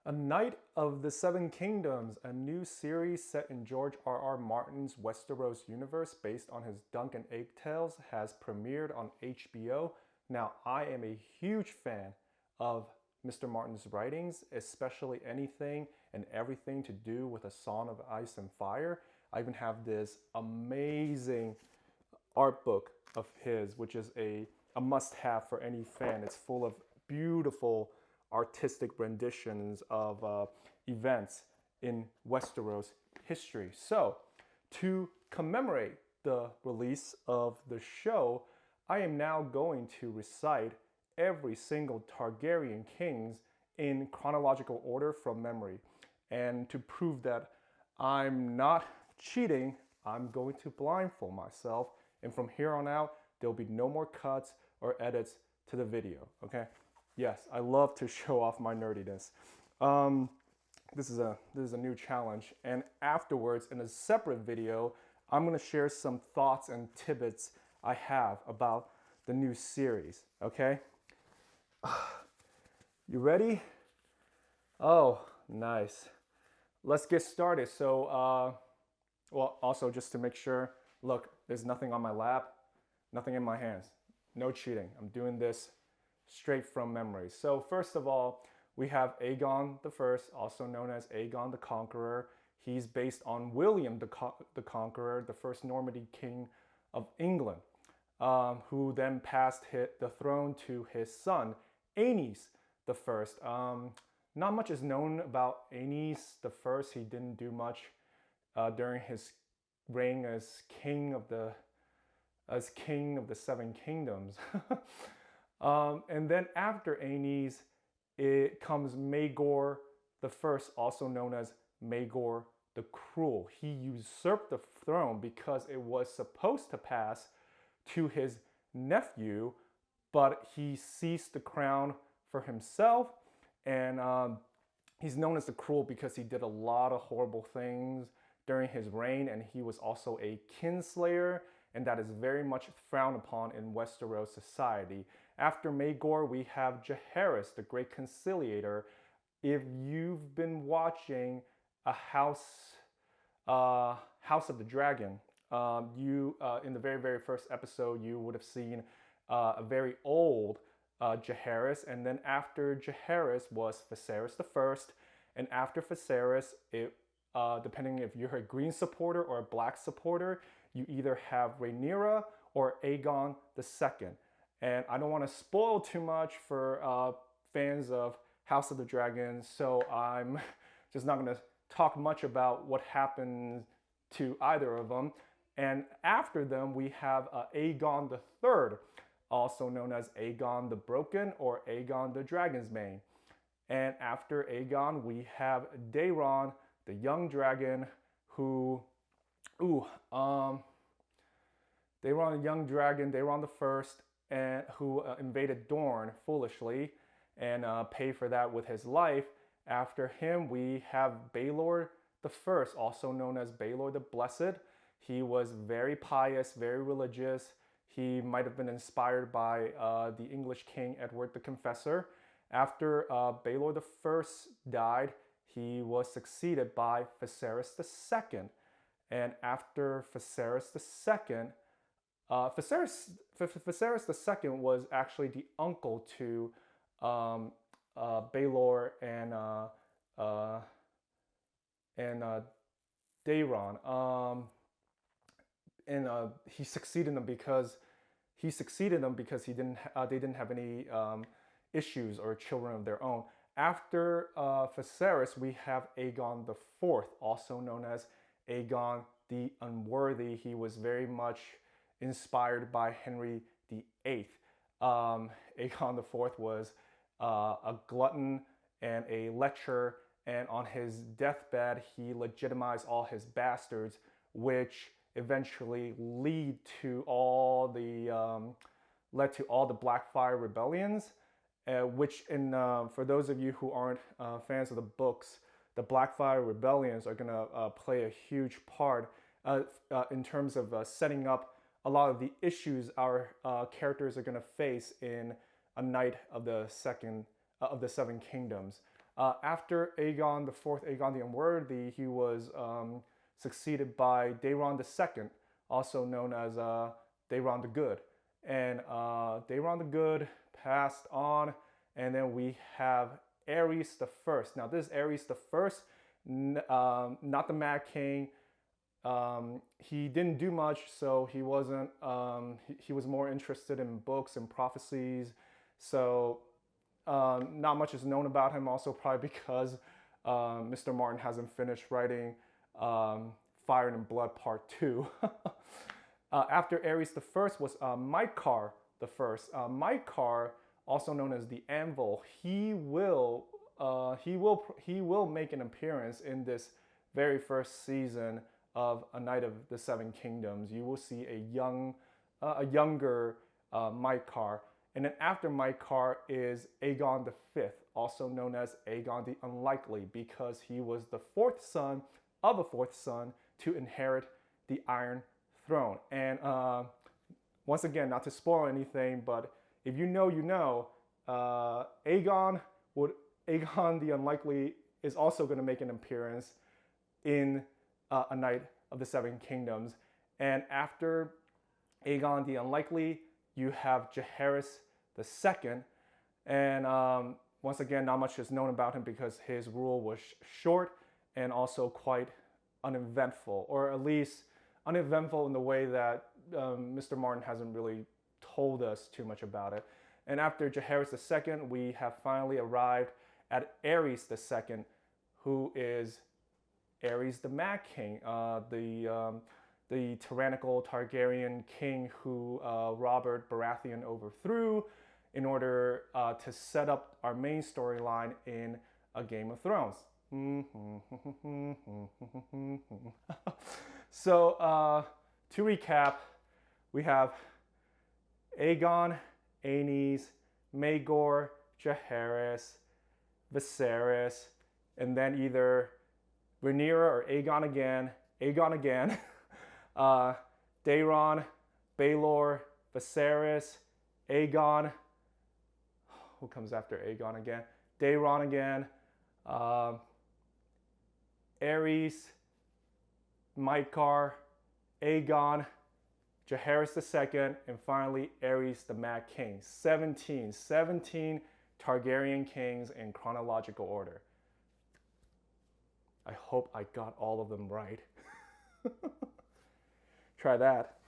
A Knight of the Seven Kingdoms, a new series set in George R.R. Martin's Westeros universe based on his Dunk and Egg Tales, has premiered on HBO. Now, I am a huge fan of Mr. Martin's writings, especially anything and everything to do with A Song of Ice and Fire. I even have this amazing art book of his, which is a must have for any fan. It's full of beautiful artistic renditions of events in Westeros history. So, to commemorate the release of the show, I am now going to recite every single Targaryen Kings in chronological order from memory. And to prove that I'm not cheating, I'm going to blindfold myself. And from here on out, there'll be no more cuts or edits to the video, okay? Yes, I love to show off my nerdiness. This is a new challenge, and afterwards, in a separate video, I'm gonna share some thoughts and tidbits I have about the new series. Okay, you ready? Oh, nice. Let's get started. So, well, also just to make sure, look, there's nothing on my lap, nothing in my hands, no cheating. I'm doing this straight from memory. So first of all, we have Aegon the First, also known as Aegon the Conqueror. He's based on William the Conqueror, the first Normandy king of England, who then passed the throne to his son, Aenys the First. Not much is known about Aenys the First. He didn't do much during his reign as king of the Seven Kingdoms. And then after Aenys, it comes Maegor the First, also known as Maegor the Cruel. He usurped the throne because it was supposed to pass to his nephew, but he seized the crown for himself. And he's known as the Cruel because he did a lot of horrible things during his reign, and he was also a kinslayer, and that is very much frowned upon in Westeros society. After Maegor, we have Jaehaerys, the Great Conciliator. If you've been watching a House of the Dragon, you in the very first episode, you would have seen a very old Jaehaerys, and then after Jaehaerys was Viserys the First, and after Viserys, depending if you're a green supporter or a black supporter, you either have Rhaenyra or Aegon the Second. And I don't want to spoil too much for fans of House of the Dragon, so I'm just not going to talk much about what happened to either of them. And after them, we have Aegon the Third, also known as Aegon the Broken or Aegon the Dragon's Mane. And after Aegon, we have Daeron, the young dragon, Daeron the young dragon, Daeron the First, and who invaded Dorne foolishly and paid for that with his life. After him, we have Baelor the First, also known as Baelor the Blessed. He was very pious, very religious. He might have been inspired by the English king Edward the Confessor. After Baelor the First died, he was succeeded by Viserys the Second. And after Viserys the Second, Viserys the Second was actually the uncle to Baelor and Daeron. And he succeeded them because they didn't have any issues or children of their own. After Viserys, we have Aegon the Fourth, also known as Aegon the Unworthy. He was very much inspired by Henry VIII. Aegon the Fourth was a glutton and a lecher, and on his deathbed, he legitimized all his bastards, which eventually led to all the Blackfyre rebellions. Which, for those of you who aren't fans of the books, the Blackfyre rebellions are going to play a huge part in terms of setting up a lot of the issues our characters are going to face in A Knight of the Seven Kingdoms. After Aegon the Fourth, Aegon the Unworthy, he was succeeded by Daeron II, also known as Daeron the Good. And Daeron the Good passed on, and then we have Aerys the First. Now this is Aerys the First, not the Mad King. He didn't do much, so he wasn't. He was more interested in books and prophecies. So not much is known about him. Also, probably because Mr. Martin hasn't finished writing Fire and Blood Part 2. After Aerys the First was Mycah the First. Mycah, also known as the Anvil, he will make an appearance in this very first season of A Knight of the Seven Kingdoms. You will see a younger Mycah. And then after Mycah is Aegon the Fifth, also known as Aegon the Unlikely, because he was the fourth son of a fourth son to inherit the Iron Throne. And once again, not to spoil anything, but if you know, you know, Aegon the Unlikely is also going to make an appearance in A Knight of the Seven Kingdoms. And after Aegon the Unlikely, you have Jaehaerys II. And once again, not much is known about him because his rule was short and also quite uneventful, or at least uneventful in the way that Mr. Martin hasn't really told us too much about it. And after Jaehaerys II, we have finally arrived at Aerys II, who is Aerys the Mad King, the tyrannical Targaryen king who Robert Baratheon overthrew in order to set up our main storyline in A Game of Thrones. So to recap, we have Aegon, Aenys, Maegor, Jaehaerys, Viserys, and then either Rhaenyra or Aegon again, Daeron, Baelor, Viserys, Aegon. Who comes after Aegon again? Daeron again, Aerys, Mycah, Aegon, Jaehaerys II, and finally Aerys the Mad King. 17 Targaryen kings in chronological order. I hope I got all of them right. Try that.